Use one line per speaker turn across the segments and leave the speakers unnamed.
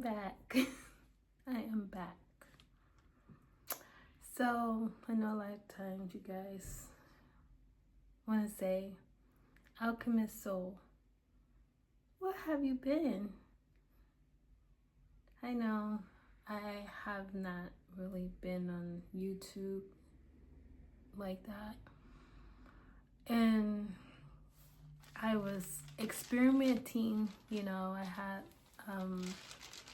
back. I am back. So, I know a lot of times you guys want to say, Alchemist soul, where have you been? I know I have not really been on YouTube like that. And I was experimenting, I had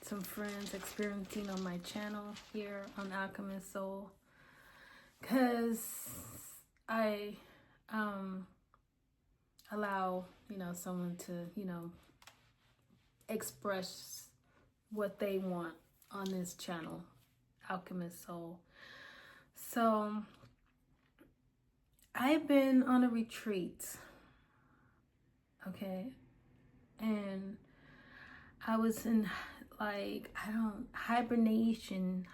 some friends experimenting on my channel here on Alchemist Soul, because I allow someone to express what they want on this channel, Alchemist Soul. So I've been on a retreat, okay, and I was in hibernation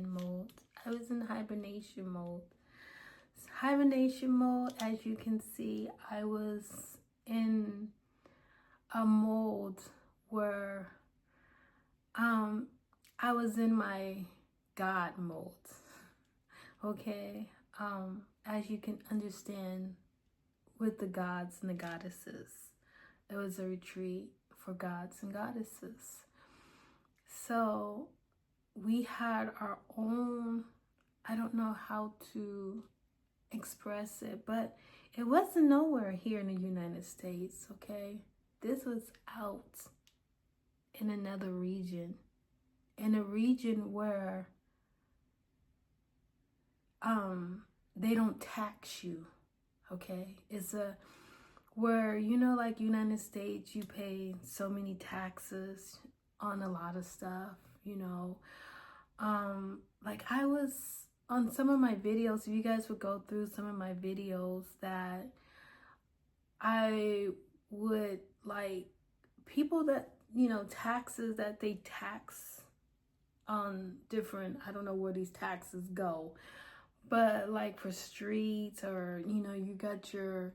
mode. I was in hibernation mode. Hibernation mode, as you can see, I was in a mode where I was in my God mode. Okay, as you can understand, with the gods and the goddesses, it was a retreat for gods and goddesses. So we had our own, I don't know how to express it, but it wasn't nowhere here in the United States, okay? This was out in another region, in a region where they don't tax you, okay? It's where, like United States, you pay so many taxes on a lot of stuff, like I was on some of my videos, if you guys would go through some of my videos, that I would like people that, taxes that they tax on different, I don't know where these taxes go, but like for streets, or, you got your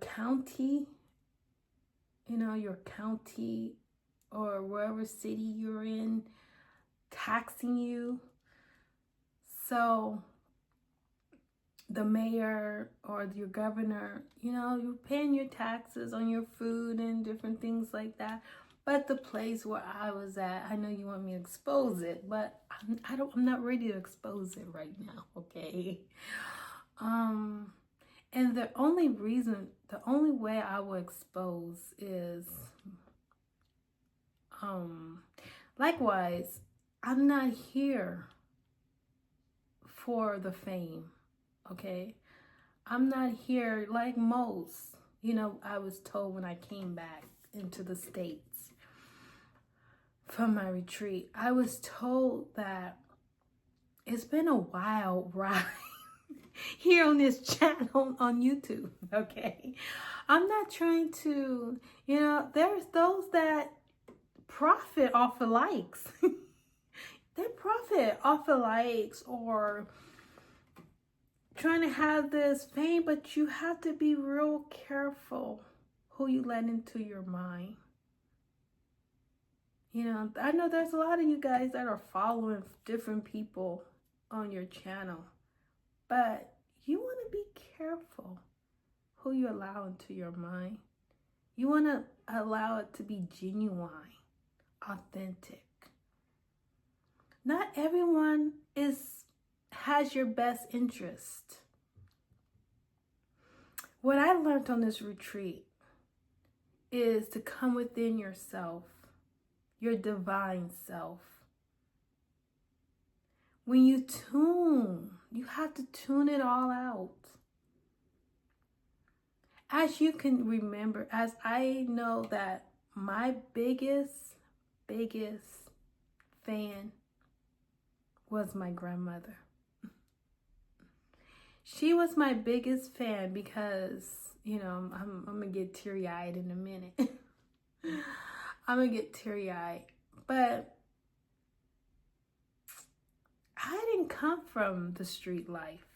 county, your county or wherever city you're in taxing you. So the mayor or your governor, you're paying your taxes on your food and different things like that. But the place where I was at, I know you want me to expose it, but I'm not ready to expose it right now, okay? And the only way I will expose is, likewise, I'm not here for the fame, okay? I'm not here like most, I was told when I came back into the States from my retreat. I was told that it's been a wild ride here on this channel on YouTube, okay? I'm not trying to, there's those that profit off of likes. They profit off of likes or trying to have this fame, but you have to be real careful who you let into your mind. I know there's a lot of you guys that are following different people on your channel, but you want to be careful who you allow into your mind. You want to allow it to be genuine, authentic. Not everyone has your best interest. What I learned on this retreat is to come within yourself, your divine self. When you tune, you have to tune it all out. As you can remember, as I know that my biggest fan was my grandmother. She was my biggest fan because, I'm going to get teary-eyed in a minute. I'm going to get teary-eyed. But I didn't come from the street life.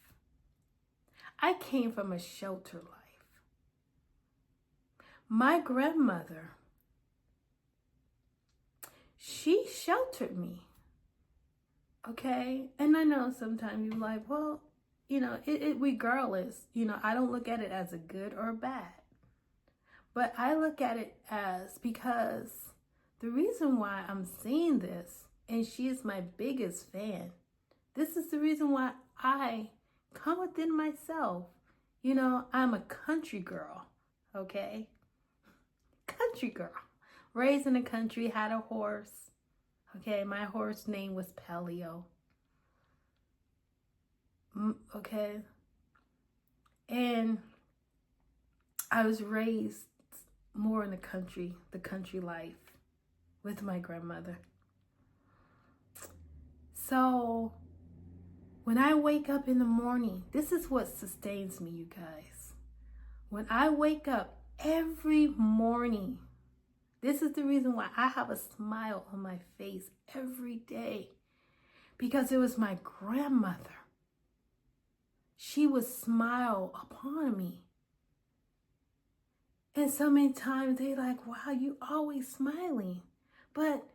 I came from a shelter life. My grandmother, she sheltered me. Okay? And I know sometimes you're like, well, regardless, I don't look at it as a good or bad. But I look at it as, because the reason why I'm seeing this, and she is my biggest fan, this is the reason why I come within myself. I'm a country girl, okay? Country girl. Raised in the country, had a horse. Okay, my horse name was Paleo. Okay. And I was raised more in the country life with my grandmother. So when I wake up in the morning, this is what sustains me, you guys. When I wake up every morning, this is the reason why I have a smile on my face every day. Because it was my grandmother. She would smile upon me. And so many times they like, wow, you always smiling. But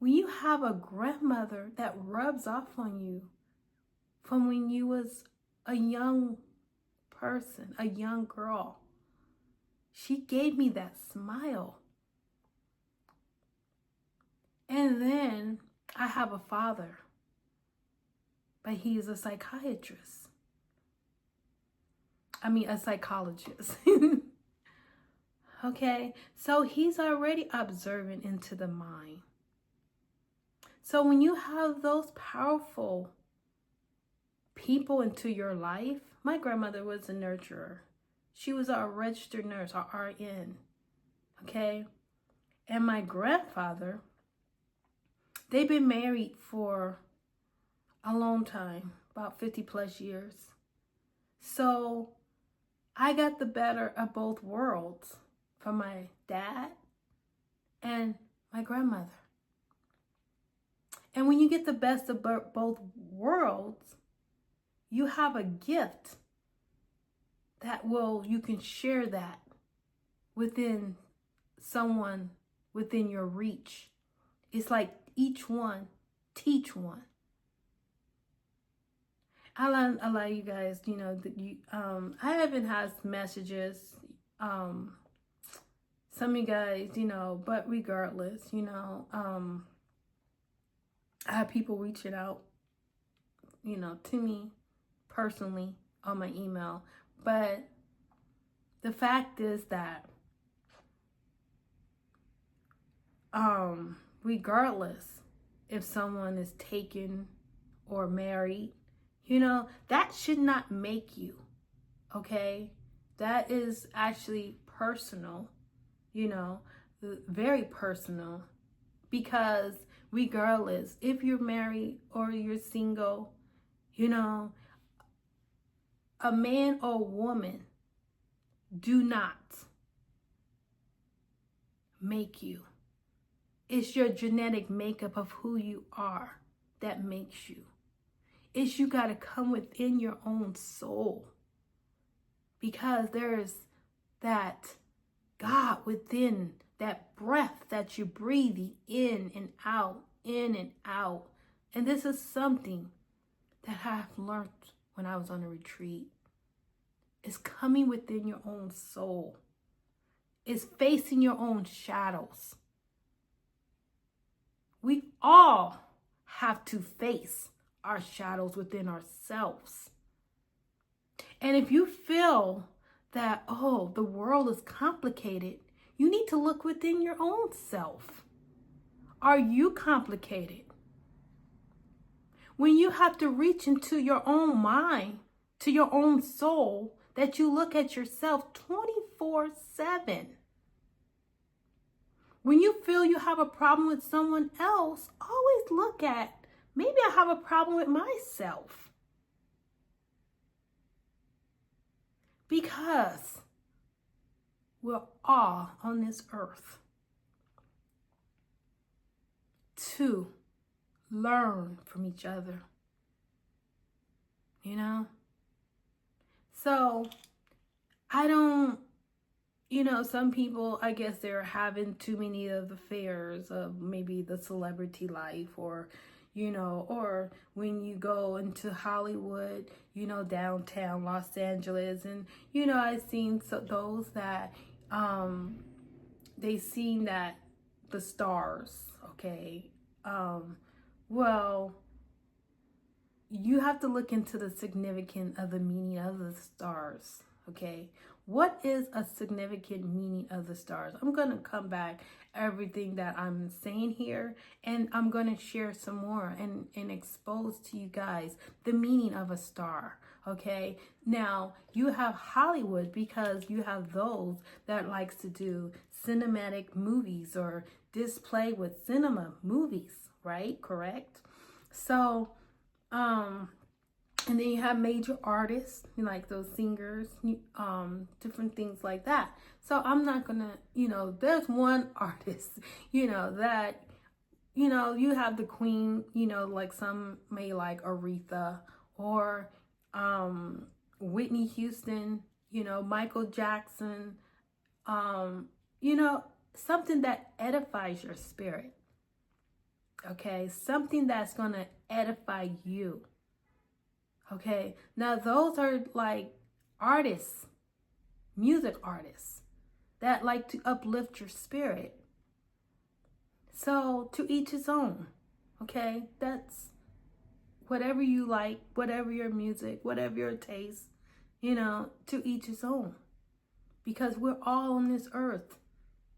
when you have a grandmother that rubs off on you from when you was a young person, a young girl, she gave me that smile. And then I have a father, but he's a psychiatrist. A psychologist. Okay, so he's already observant into the mind. So when you have those powerful people into your life, my grandmother was a nurturer. She was a registered nurse, a RN. Okay, and my grandfather, they've been married for a long time, about 50 plus years. So I got the better of both worlds from my dad and my grandmother. And when you get the best of both worlds, you have a gift that you can share that within someone within your reach. It's like each one teach one. I allow you guys, I haven't had messages, some of you guys, but regardless, I have people reaching out, to me personally on my email. But the fact is that, regardless if someone is taken or married, that should not make you, okay? That is actually personal, very personal, because regardless if you're married or you're single, a man or woman do not make you. It's your genetic makeup of who you are that makes you. It's you got to come within your own soul, because there's that God within, that breath that you breathe in and out, in and out. And this is something that I've learned when I was on a retreat. It's coming within your own soul. It's facing your own shadows. We all have to face our shadows within ourselves. And if you feel that, the world is complicated, you need to look within your own self. Are you complicated? When you have to reach into your own mind, to your own soul, that you look at yourself 24/7. When you feel you have a problem with someone else, always look at, maybe I have a problem with myself. Because we're all on this earth to learn from each other. So I don't some people, I guess they're having too many of the affairs of maybe the celebrity life, or, or when you go into Hollywood, downtown Los Angeles. And, I've seen those that, they seen that the stars, okay? Well, you have to look into the significance of the meaning of the stars, okay? What is a significant meaning of the stars? I'm going to come back everything that I'm saying here, and I'm going to share some more and expose to you guys the meaning of a star, okay? Now, you have Hollywood because you have those that likes to do cinematic movies or display with cinema movies, right? Correct? So, and then you have major artists, like those singers, different things like that. So I'm not gonna, there's one artist, that, you have the queen, like some may like Aretha, or Whitney Houston, Michael Jackson, something that edifies your spirit. Okay, something that's gonna edify you. Okay, now those are like artists, music artists that like to uplift your spirit. So to each his own. Okay, that's whatever you like, whatever your music, whatever your taste, to each his own. Because we're all on this earth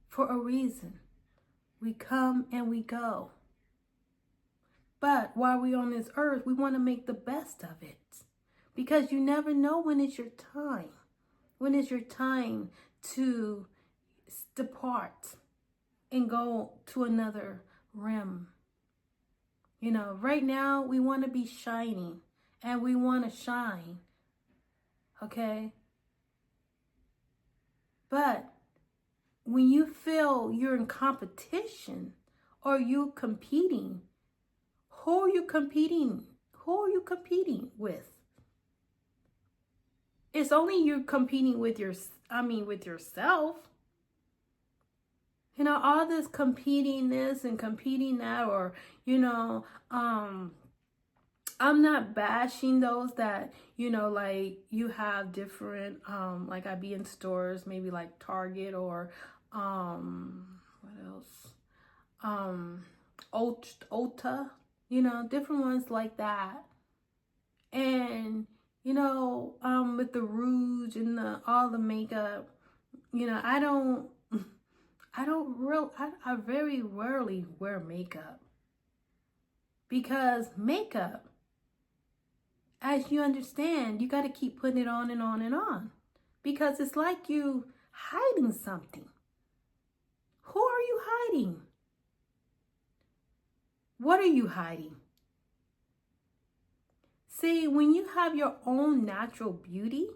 for a reason. We come and we go. But while we're on this earth, we want to make the best of it. Because you never know when is your time. When is your time to depart and go to another realm. Right now we want to be shining and we want to shine. Okay? But when you feel you're in competition or you competing, who are you competing? Who are you competing with? It's only you competing with with yourself. All this competing this and competing that, or, I'm not bashing those that, like you have different, like I be in stores, maybe like Target or, what else? Ulta. Different ones like that. And, with the rouge and all the makeup, I very rarely wear makeup. Because makeup, as you understand, you got to keep putting it on and on and on. Because it's like you hiding something. Who are you hiding? What are you hiding? See, when you have your own natural beauty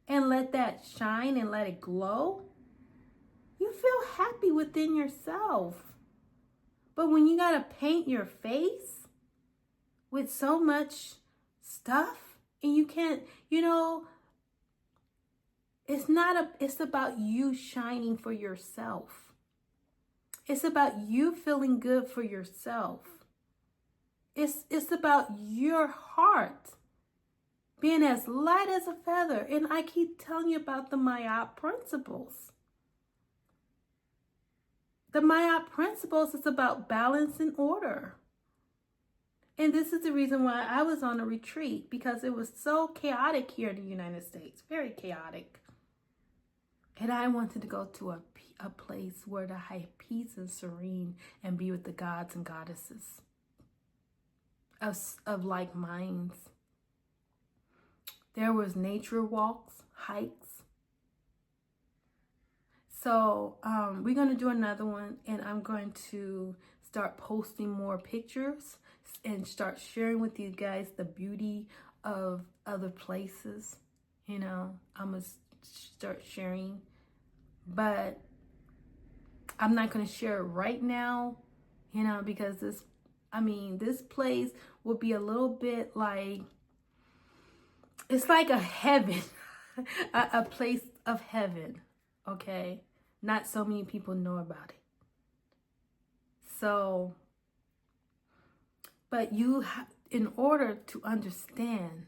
and let that shine and let it glow, you feel happy within yourself. But when you got to paint your face with so much stuff and you can't, it's about you shining for yourself. It's about you feeling good for yourself. It's about your heart being as light as a feather. And I keep telling you about the Maya principles. The Maya principles is about balance and order. And this is the reason why I was on a retreat, because it was so chaotic here in the United States. Very chaotic. And I wanted to go to a place where I had peace and serene and be with the gods and goddesses of like minds. There was nature walks, hikes. So we're going to do another one, and I'm going to start posting more pictures and start sharing with you guys the beauty of other places. I'm going to start sharing, but I'm not going to share it right now, because this place will be a little bit like, it's like a heaven, a place of heaven. okay? Not so many people know about it. So, but you have, in order to understand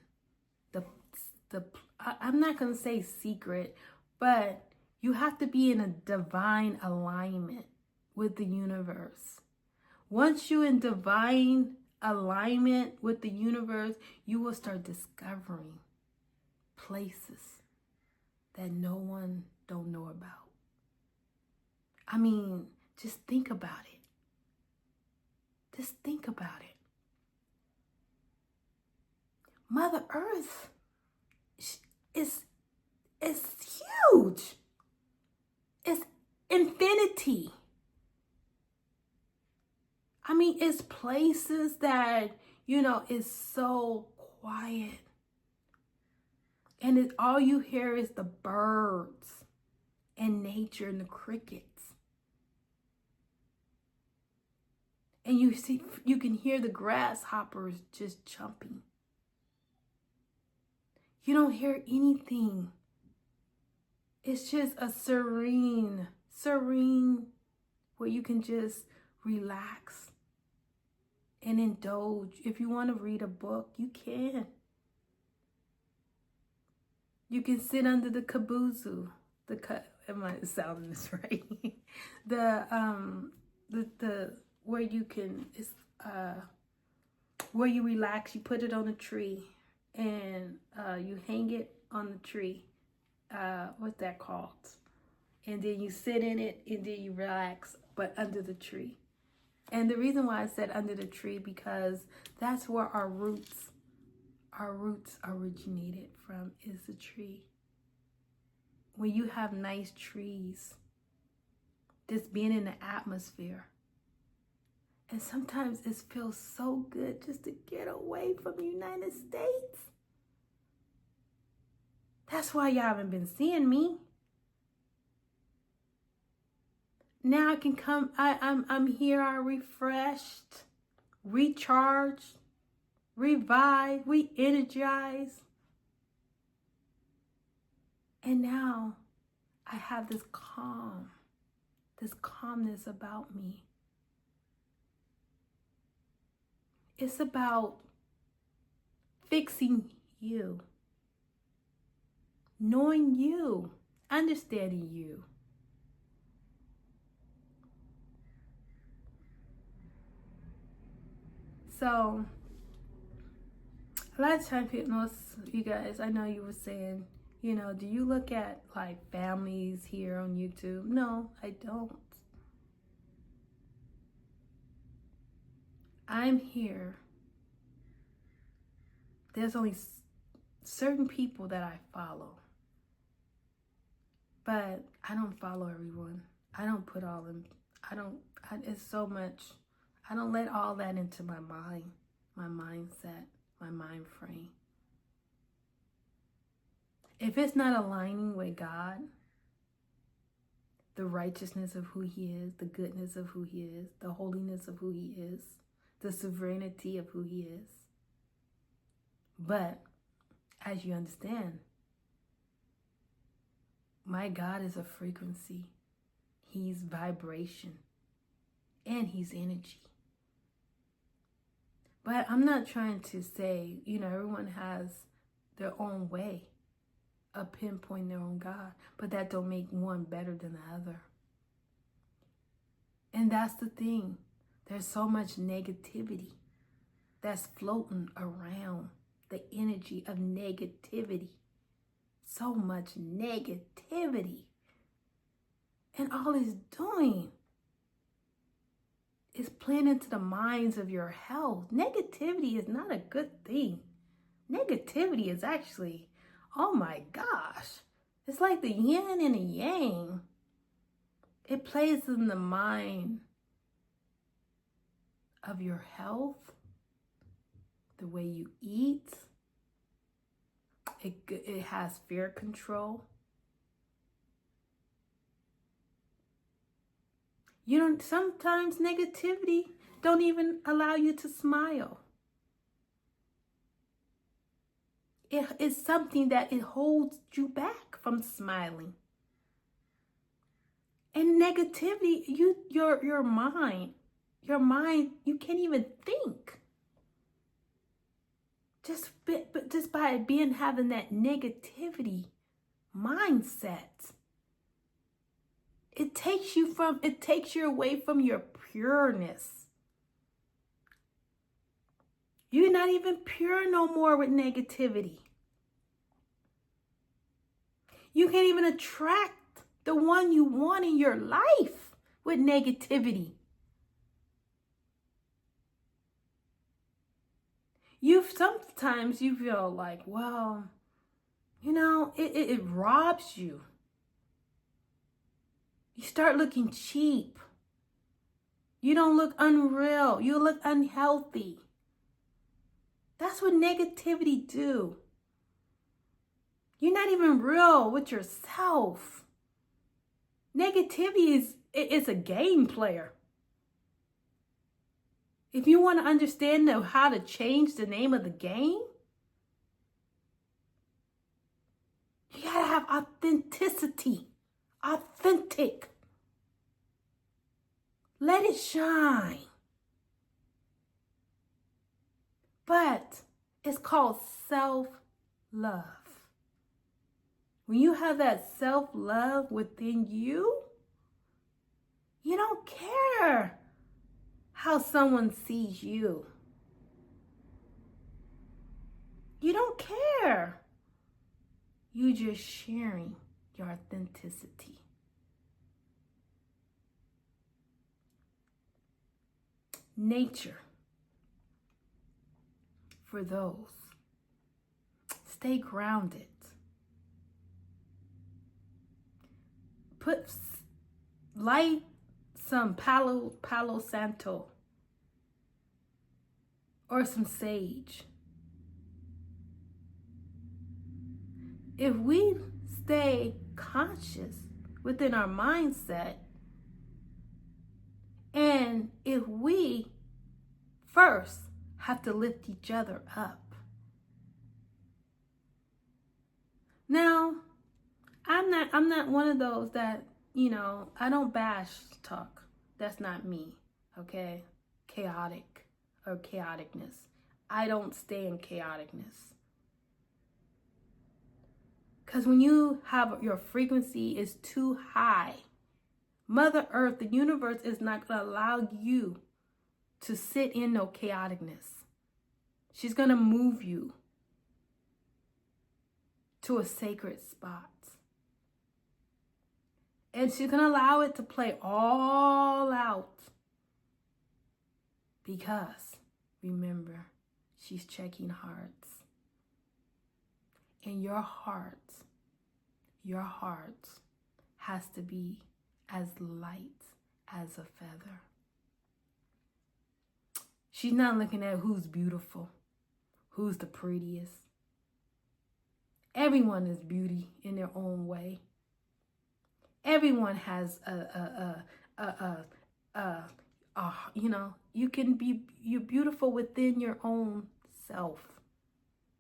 I'm not going to say secret, but you have to be in a divine alignment with the universe. Once you're in divine alignment with the universe, you will start discovering places that no one don't know about. I mean, just think about it. Just think about it. Mother Earth is huge. It's infinity. I mean, it's places that, is so quiet. And all you hear is the birds and nature and the crickets. And you can hear the grasshoppers just jumping. You don't hear anything. It's just a serene where you can just relax and indulge. If you want to read a book, you can. You can sit under the kabuzu. Am I sounding this right? the where you can, it's where you relax. You put it on a tree and you hang it on the tree. What's that called? And then you sit in it and then you relax, but under the tree. And the reason why I said under the tree, because that's where our roots originated from, is the tree. When you have nice trees, just being in the atmosphere. And sometimes it feels so good just to get away from the United States. That's why y'all haven't been seeing me. Now I can come, I'm here, I'm refreshed, recharged, revived, re-energized. And now I have this calmness about me. It's about fixing you, knowing you, understanding you. So, a lot of times, you guys, I know you were saying, do you look at like families here on YouTube? No, I don't. I'm here. There's only certain people that I follow. But I don't follow everyone. I don't put all in. It's so much. I don't let all that into my mind, my mindset, my mind frame. If it's not aligning with God, the righteousness of who He is, the goodness of who He is, the holiness of who He is, the sovereignty of who He is. But as you understand, my God is a frequency. He's vibration. And He's energy. But I'm not trying to say, everyone has their own way of pinpointing their own God. But that don't make one better than the other. And that's the thing. There's so much negativity that's floating around, the energy of negativity. So much negativity. And all it's doing is playing into the minds of your health. Negativity is not a good thing. Negativity is actually, oh my gosh, it's like the yin and the yang. It plays in the mind of your health, the way you eat. It has fear control. Sometimes negativity don't even allow you to smile. It's something that it holds you back from smiling. And negativity, your mind, you can't even think. Just by having that negativity mindset, it takes you away from your pureness. You're not even pure no more with negativity. You can't even attract the one you want in your life with negativity. Sometimes you feel like, well, it robs you. You start looking cheap. You don't look unreal. You look unhealthy. That's what negativity do. You're not even real with yourself. Negativity is a game player. If you want to understand how to change the name of the game, you gotta have authenticity. Authentic. Let it shine. But it's called self-love. When you have that self-love within you, you don't care how someone sees you. You don't care. You're just sharing your authenticity. Nature. For those, stay grounded. Light some Palo Santo or some sage. If we stay conscious within our mindset, and if we first have to lift each other up. Now, I'm not one of those that, I don't bash talk. That's not me, okay? Chaotic or chaoticness. I don't stay in chaoticness. Because when you have your frequency is too high, Mother Earth, the universe is not going to allow you to sit in no chaoticness. She's going to move you to a sacred spot. And she's going to allow it to play all out. Because, remember, she's checking hearts. And your heart has to be as light as a feather. She's not looking at who's beautiful, who's the prettiest. Everyone is beauty in their own way. Everyone has you're beautiful within your own self.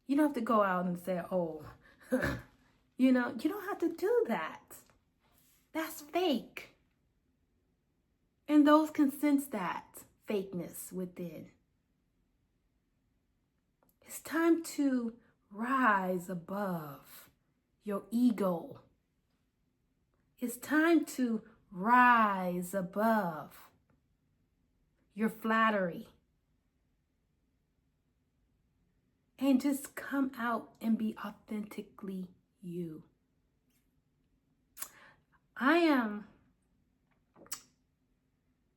You don't have to go out and say, oh, you don't have to do that. That's fake. And those can sense that fakeness within. It's time to rise above your ego. It's time to rise above your flattery. And just come out and be authentically you. I am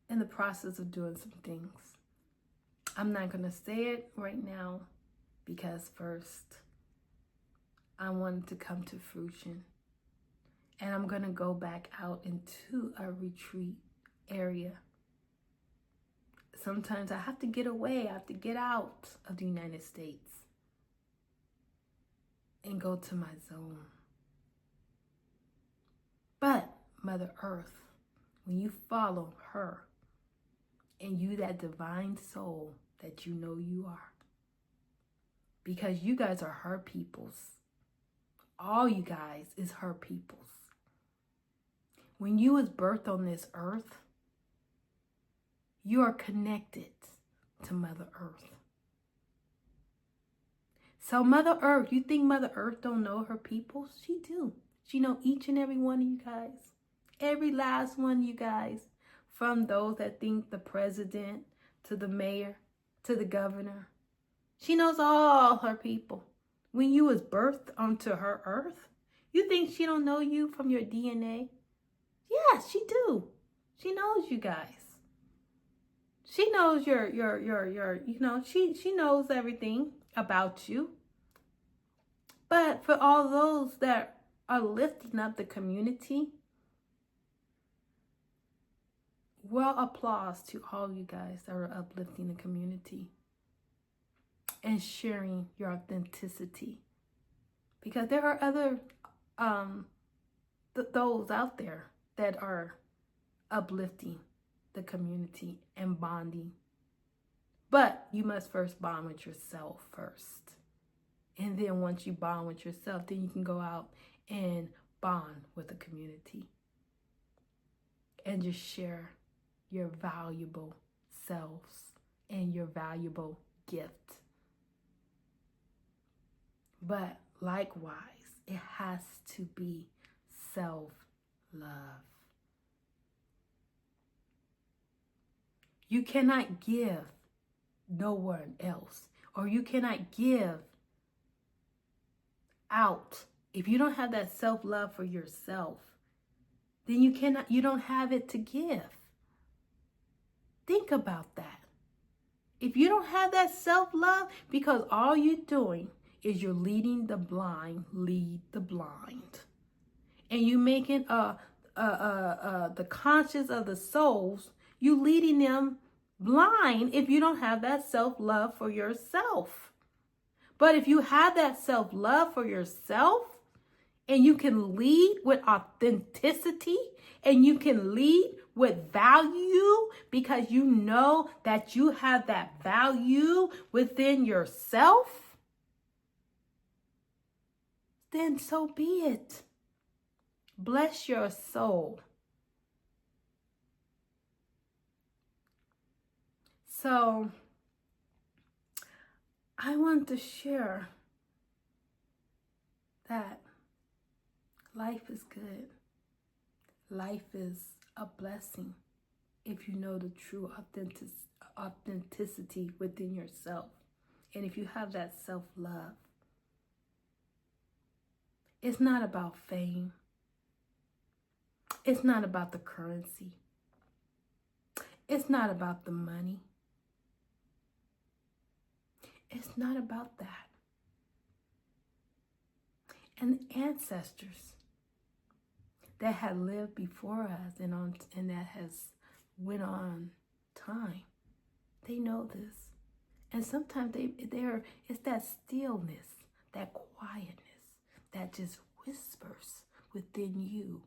in the process of doing some things. I'm not going to say it right now because first I want it to come to fruition. And I'm going to go back out into a retreat area. Sometimes I have to get away. I have to get out of the United States and go to my zone. But Mother Earth, when you follow her and you that divine soul that you know you are, because you guys are her peoples. All you guys is her peoples. when you was birthed on this earth, you are connected to Mother Earth. So Mother Earth, you think Mother Earth don't know her people? She do. She know each and every one of you guys. Every last one of you guys. From those that think the president, to the mayor, to the governor. She knows all her people. When you was birthed onto her earth, you think she don't know you from your DNA? Yes, she do. She knows you guys. She knows your you know, she knows everything about you. But for all those that are lifting up the community, well, applause to all you guys that are uplifting the community and sharing your authenticity. Because there are other those out there that are uplifting the community and bonding. But you must first bond with yourself first. And then once you bond with yourself, then you can go out and bond with the community. And just share your valuable selves and your valuable gift. But likewise, it has to be self-love. You cannot give no one else, or you cannot give out. If you don't have that self-love for yourself, then you don't have it to give. Think about that. If you don't have that self-love, because all you're doing is you're leading the blind, lead the blind. And you making the conscience of the souls, you leading them blind if you don't have that self-love for yourself. But if you have that self-love for yourself, and you can lead with authenticity, and you can lead with value, because you know that you have that value within yourself, then so be it. Bless your soul. So I want to share that life is good. Life is a blessing if you know the true authenticity within yourself. And if you have that self-love. It's not about fame. It's not about the currency. It's not about the money. It's not about that. And the ancestors that had lived before us and that has went on time, they know this. And sometimes it's that stillness, that quietness that just whispers within you.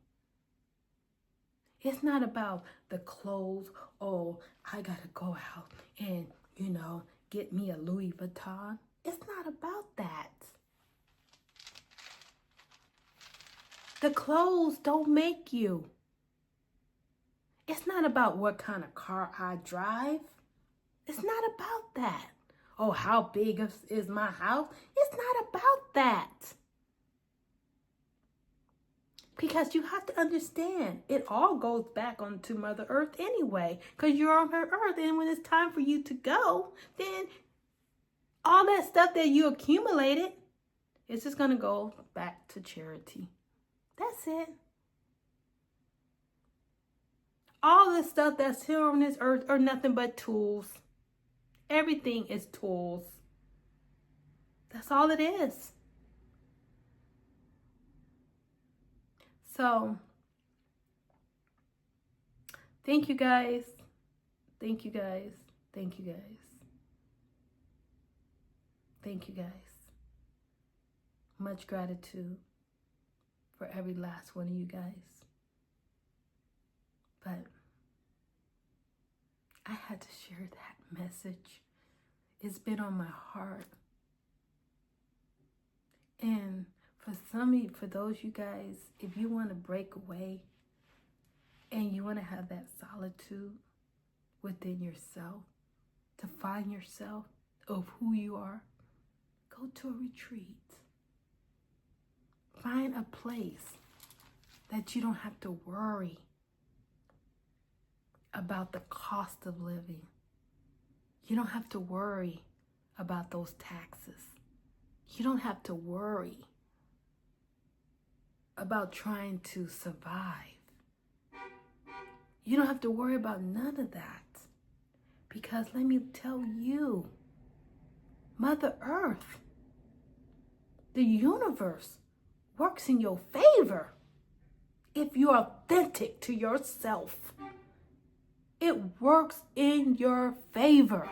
It's not about the clothes. Oh, I gotta go out and, get me a Louis Vuitton. It's not about that. The clothes don't make you. It's not about what kind of car I drive. It's not about that. Oh, how big is my house? It's not about that. Because you have to understand, it all goes back onto Mother Earth anyway. Because you're on her earth. And when it's time for you to go, then all that stuff that you accumulated, it's just going to go back to charity. That's it. All the stuff that's here on this earth are nothing but tools. Everything is tools. That's all it is. So, thank you guys. Thank you guys. Thank you guys. Thank you guys. Much gratitude for every last one of you guys. But I had to share that message. It's been on my heart. And for those of you guys, if you want to break away and you want to have that solitude within yourself, to find yourself of who you are, go to a retreat. Find a place that you don't have to worry about the cost of living. You don't have to worry about those taxes. You don't have to worry about trying to survive. You don't have to worry about none of that. Because let me tell you, Mother Earth, the universe works in your favor if you're authentic to yourself. It works in your favor.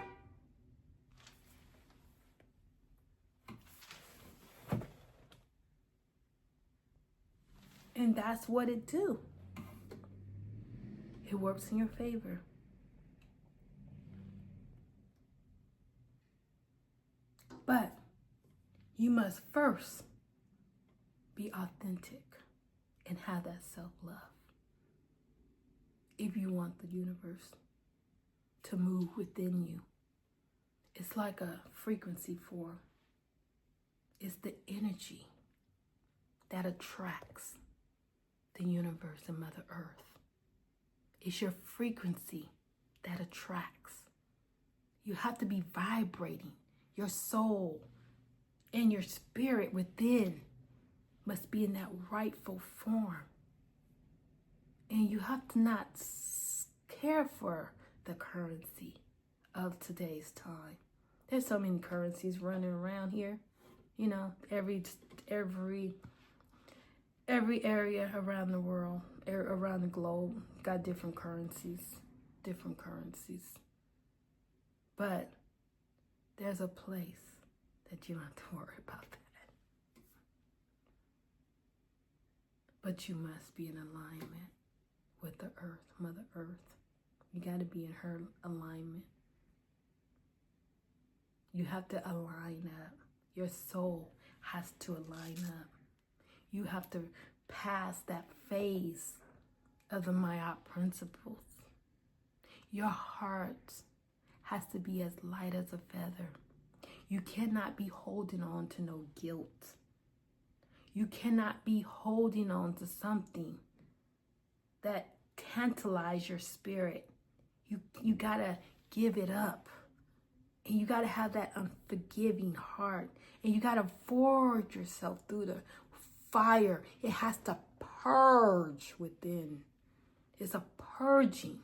And that's what it do. It works in your favor. But you must first be authentic and have that self-love if you want the universe to move within you. It's like a frequency form. It's the energy that attracts the universe and Mother Earth. It's your frequency that attracts. You have to be vibrating. Your soul and your spirit within must be in that rightful form. And you have to not care for the currency of today's time. There's so many currencies running around here. You know, every area around the world, around the globe, got different currencies. But there's a place that you don't have to worry about that. But you must be in alignment with the earth, Mother Earth. You got to be in her alignment. You have to align up. Your soul has to align up. You have to pass that phase of the Maya principles. Your heart has to be as light as a feather. You cannot be holding on to no guilt. You cannot be holding on to something that tantalizes your spirit. You gotta give it up. And you gotta have that unforgiving heart. And you gotta forge yourself through the fire. It has to purge within. It's a purging.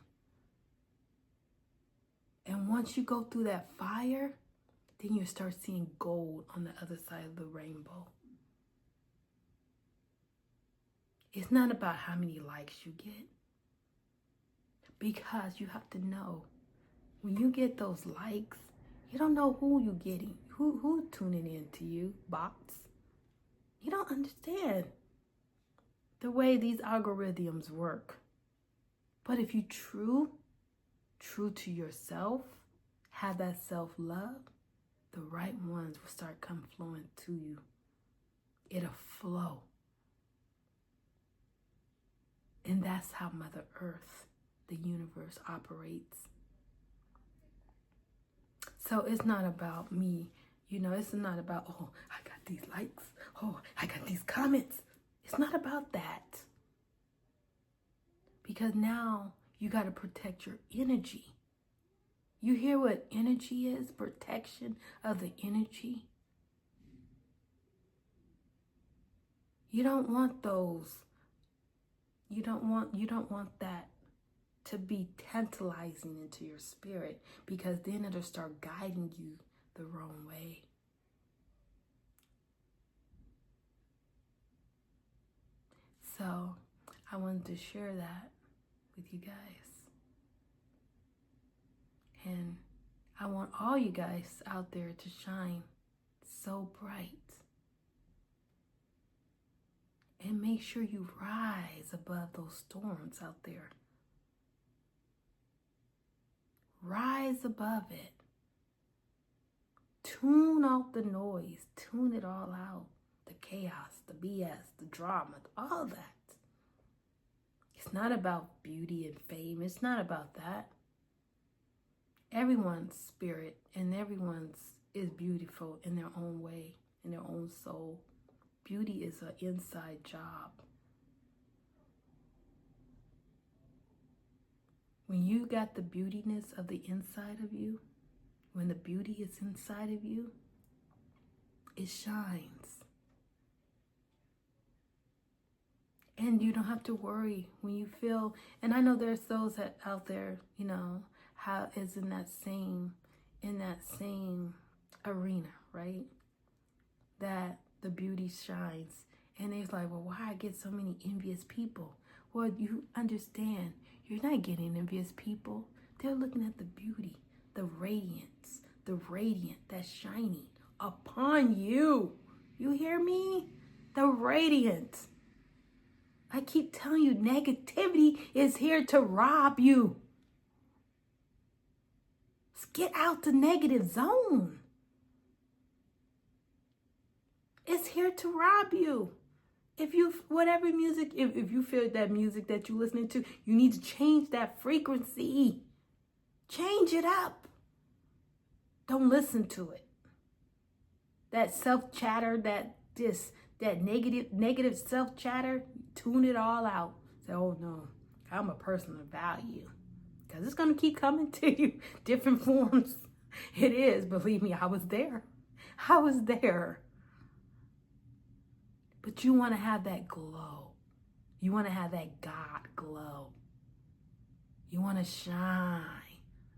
And once you go through that fire, then you start seeing gold on the other side of the rainbow. It's not about how many likes you get. Because you have to know, when you get those likes, you don't know who you're getting. Who's tuning in to you, bots? You don't understand the way these algorithms work. But if you true to yourself, have that self-love, the right ones will start come flowing to you. It'll flow. And that's how Mother Earth, the universe, operates. So it's not about me. You know, it's not about, oh, I got these likes. Oh, I got these comments. It's not about that. Because now you got to protect your energy. You hear what energy is? Protection of the energy. You don't want those. You don't want that to be tantalizing into your spirit, because then it'll start guiding you the wrong way. So I wanted to share that with you guys. And I want all you guys out there to shine so bright. And make sure you rise above those storms out there. Rise above it. Tune out the noise. Tune it all out. The chaos, the BS, the drama, all that. It's not about beauty and fame. It's not about that. Everyone's spirit and everyone's is beautiful in their own way, in their own soul. Beauty is an inside job. When you got the beautiness of the inside of you, when the beauty is inside of you, it shines. And you don't have to worry when you feel, and I know there's those that out there, you know, how is in that same arena, right? That the beauty shines. And it's like, well, why I get so many envious people? Well, you understand, you're not getting envious people. They're looking at the beauty, the radiance, the radiant that's shining upon you. You hear me? The radiance. I keep telling you, negativity is here to rob you. Let's get out the negative zone. It's here to rob you. If you, whatever music, if you feel that music that you're listening to, you need to change that frequency. Change it up. Don't listen to it. That self-chatter, that negative self-chatter, tune it all out. Say, oh no, I'm a person of value. Because it's going to keep coming to you, different forms. It is, believe me, I was there. I was there. But you want to have that glow. You want to have that God glow. You want to shine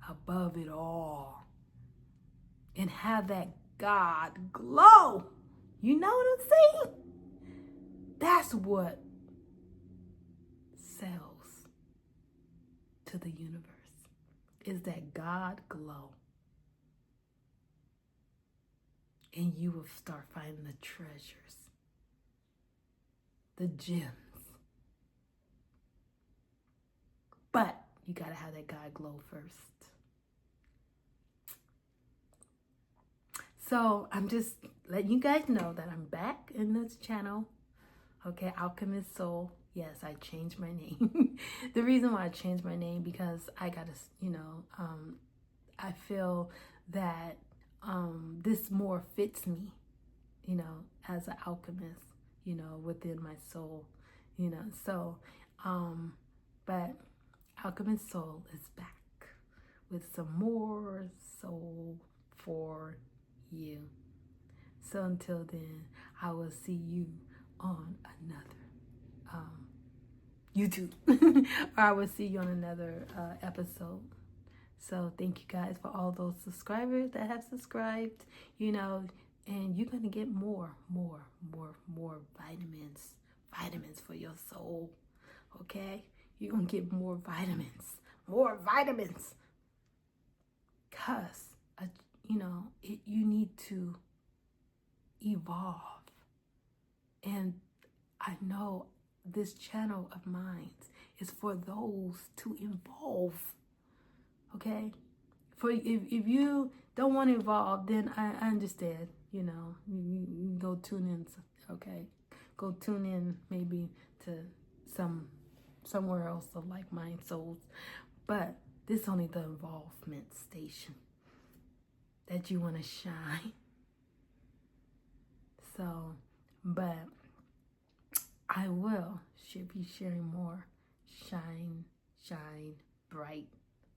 above it all. And have that God glow. You know what I'm saying? That's what sells to the universe. Is that God glow. And you will start finding the treasures. The gems. But you got to have that God glow first. So I'm just letting you guys know that I'm back in this channel. Okay, Alchemist Soul. Yes, I changed my name. The reason why I changed my name, because I got to, you know, I feel that this more fits me, you know, as an alchemist, you know, within my soul, you know. So, but Alchemist Soul is back with some more soul for you. So until then, I will see you on another YouTube. Or I will see you on another episode. So thank you guys for all those subscribers that have subscribed, you know, and you're going to get more vitamins. Vitamins for your soul, okay? You're going to get more vitamins. Because, you know, you need to evolve. And I know this channel of mine is for those to evolve, okay? For if you don't want to evolve, then I understand, you know, you go tune in, okay? Go tune in maybe to somewhere else of like-minded souls. But this is only the involvement station that you want to shine. So, but I should be sharing more. Shine bright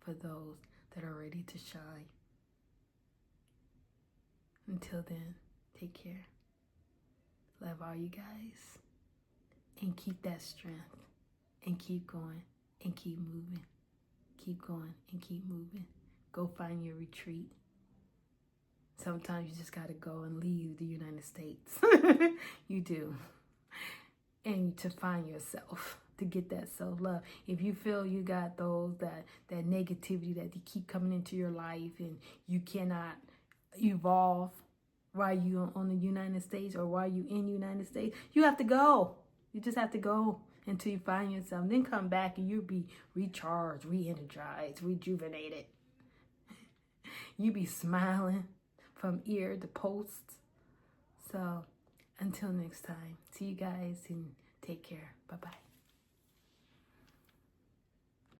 for those that are ready to shine. Until then, take care. Love all you guys. And keep that strength. And keep going. And keep moving. Keep going and keep moving. Go find your retreat. Sometimes you just got to go and leave the United States. You do. And to find yourself, to get that self-love. If you feel you got that negativity that they keep coming into your life and you cannot evolve while you on the United States or while you in the United States, you have to go. You just have to go until you find yourself. And then come back and you'll be recharged, re-energized, rejuvenated. You be smiling from ear to post. So until next time, see you guys and take care. Bye-bye.